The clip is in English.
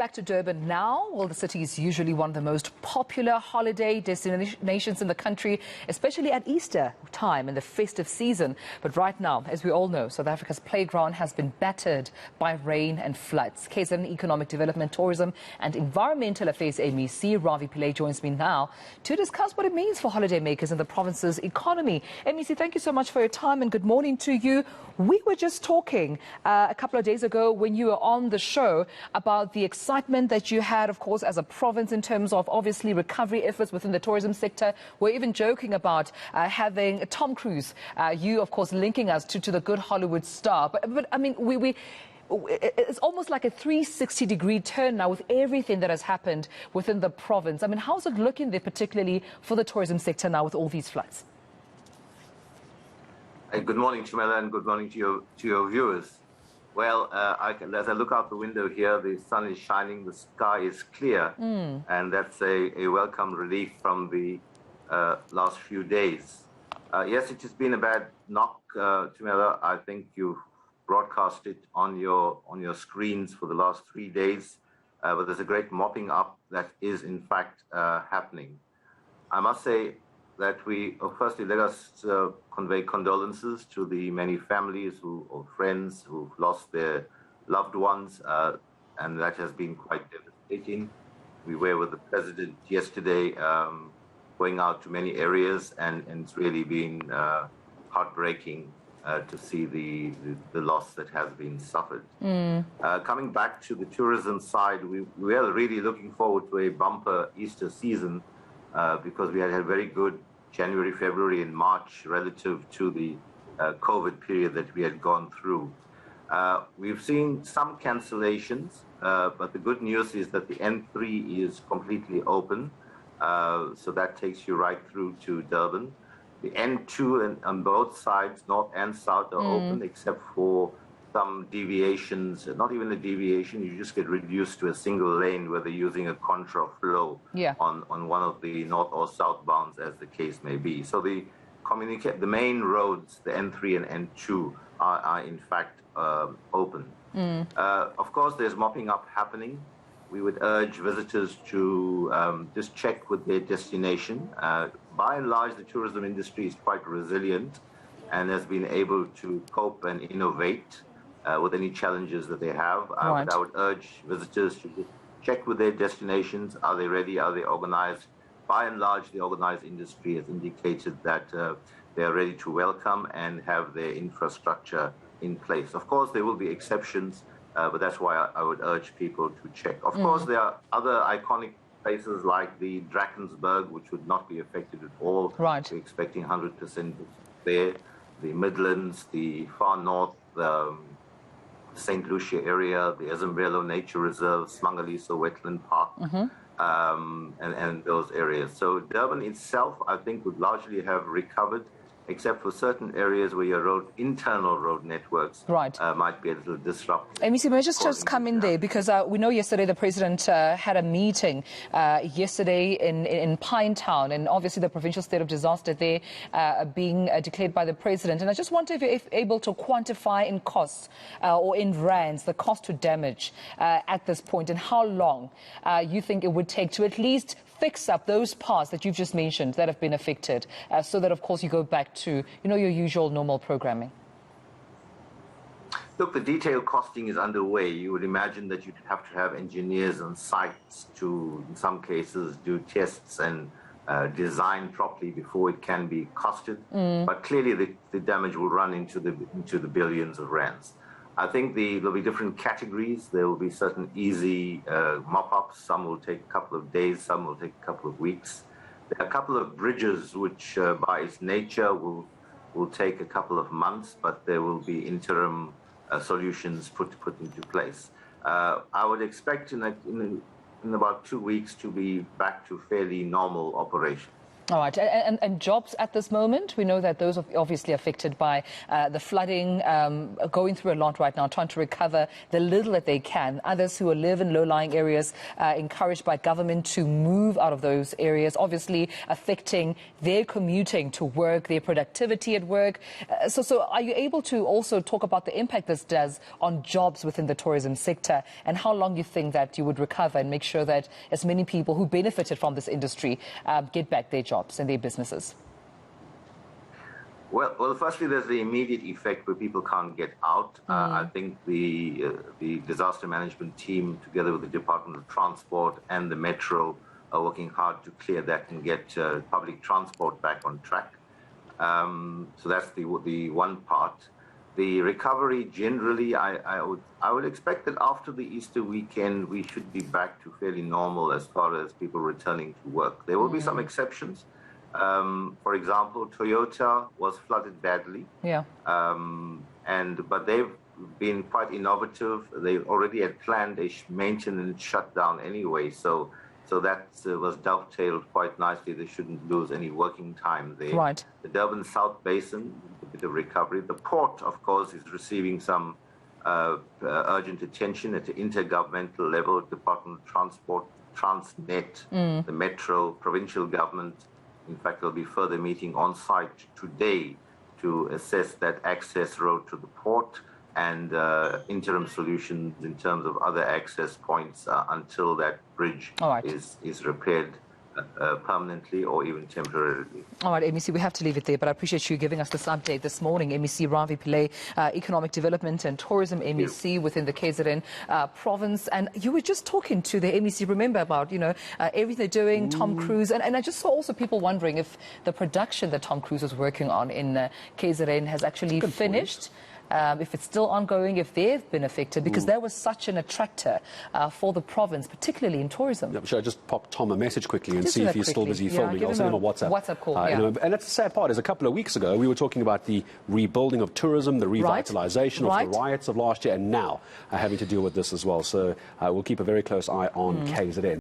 Back to Durban now. Well, the city is usually one of the most popular holiday destinations in the country, especially at Easter time in the festive season. But right now, as we all know, South Africa's playground has been battered by rain and floods. KZN Economic Development, Tourism and Environmental Affairs MEC Ravi Pillay joins me now to discuss what it means for holidaymakers in the province's economy. MEC, thank you so much for your time and good morning to you. We were just talking a couple of days ago when you were on the show about the excitement that you had, of course, as a province in terms of obviously recovery efforts within the tourism sector. We're even joking about having Tom Cruise, you, of course, linking us to the good Hollywood star. But I mean, it's almost like a 360-degree turn now with everything that has happened within the province. I mean, how's it looking there, particularly for the tourism sector now with all these floods? Good morning, Chimela, and good morning to your viewers. Well, as I look out the window here, the sun is shining, the sky is clear, and that's a welcome relief from the last few days. Yes, it has been a bad knock, Chimela. I think you've broadcast it on your screens for the last 3 days, but there's a great mopping up that is in fact happening. I must say that firstly, let us convey condolences to the many families or friends who've lost their loved ones, and that has been quite devastating. We were with the president yesterday, going out to many areas, and it's really been heartbreaking to see the loss that has been suffered. Coming back to the tourism side, we are really looking forward to a bumper Easter season because we had a very good January, February, and March relative to the COVID period that we had gone through. We've seen some cancellations, but the good news is that the N3 is completely open, so that takes you right through to Durban. The N2 and on both sides, north and south, are open, except for some deviations. Not even a deviation, you just get reduced to a single lane where they're using a contra flow on one of the north or south bounds, as the case may be. So the main roads, the N3 and N2, are in fact open. Of course, there's mopping up happening. We would urge visitors to just check with their destination. By and large, the tourism industry is quite resilient and has been able to cope and innovate with any challenges that they have. But I would urge visitors to just check with their destinations. Are they ready? Are they organized? By and large, the organized industry has indicated that they are ready to welcome and have their infrastructure in place. Of course, there will be exceptions, but that's why I would urge people to check. Of course, there are other iconic places like the Drakensberg, which would not be affected at all. We're expecting 100% there. The Midlands, the far north, the St. Lucia area, the Ezemvelo Nature Reserve, Smangaliso Wetland Park, and those areas. So Durban itself, I think, would largely have recovered, except for certain areas where your internal road networks might be a little disrupted. MEC, may I just come in there? Because we know yesterday the president had a meeting yesterday in Pinetown, and obviously the provincial state of disaster there being declared by the president. And I just wonder if you're able to quantify in costs or in rands the cost to damage at this point, and how long you think it would take to at least fix up those parts that you've just mentioned that have been affected, so that, of course, you go back to, your usual normal programming. Look, the detailed costing is underway. You would imagine that you'd have to have engineers on sites to, in some cases, do tests and design properly before it can be costed. But clearly, the damage will run into the billions of rands. I think there'll be different categories. There will be certain easy mop-ups. Some will take a couple of days, some will take a couple of weeks. There are a couple of bridges which, by its nature, will take a couple of months, but there will be interim solutions put into place. I would expect in about 2 weeks to be back to fairly normal operation. All right. And jobs at this moment, we know that those are obviously affected by the flooding, going through a lot right now, trying to recover the little that they can. Others who live in low-lying areas, encouraged by government to move out of those areas, obviously affecting their commuting to work, their productivity at work. So are you able to also talk about the impact this does on jobs within the tourism sector, and how long you think that you would recover and make sure that as many people who benefited from this industry get back their jobs and their businesses? Well, firstly, there's the immediate effect where people can't get out. I think the disaster management team, together with the Department of Transport and the Metro, are working hard to clear that and get public transport back on track. So that's the one part. The recovery, generally, I would expect that after the Easter weekend, we should be back to fairly normal as far as people returning to work. There will be some exceptions. For example, Toyota was flooded badly. Yeah. But they've been quite innovative. They already had planned a maintenance shutdown anyway, so that was dovetailed quite nicely. They shouldn't lose any working time there. Right. The Durban South Basin, a bit of recovery. The port, of course, is receiving some urgent attention at the intergovernmental level, Department of Transport, Transnet, the Metro, provincial government. In fact, there'll be further meeting on site today to assess that access road to the port and interim solutions in terms of other access points until that bridge is repaired permanently or even temporarily. All right, MEC, we have to leave it there, but I appreciate you giving us this update this morning. MEC Ravi Pillay, Economic Development and Tourism MEC within the KZN province. And you were just talking to the MEC, remember, about, everything they're doing, Tom Cruise. And I just saw also people wondering if the production that Tom Cruise is working on in KZN has actually finished. If it's still ongoing, if they've been affected, because that was such an attractor for the province, particularly in tourism. Yeah, should I just pop Tom a message quickly and see if he's still busy filming? I'll send him a WhatsApp. WhatsApp call, And that's the sad part, is a couple of weeks ago, we were talking about the rebuilding of tourism, the revitalization of the riots of last year, and now having to deal with this as well. So we'll keep a very close eye on KZN.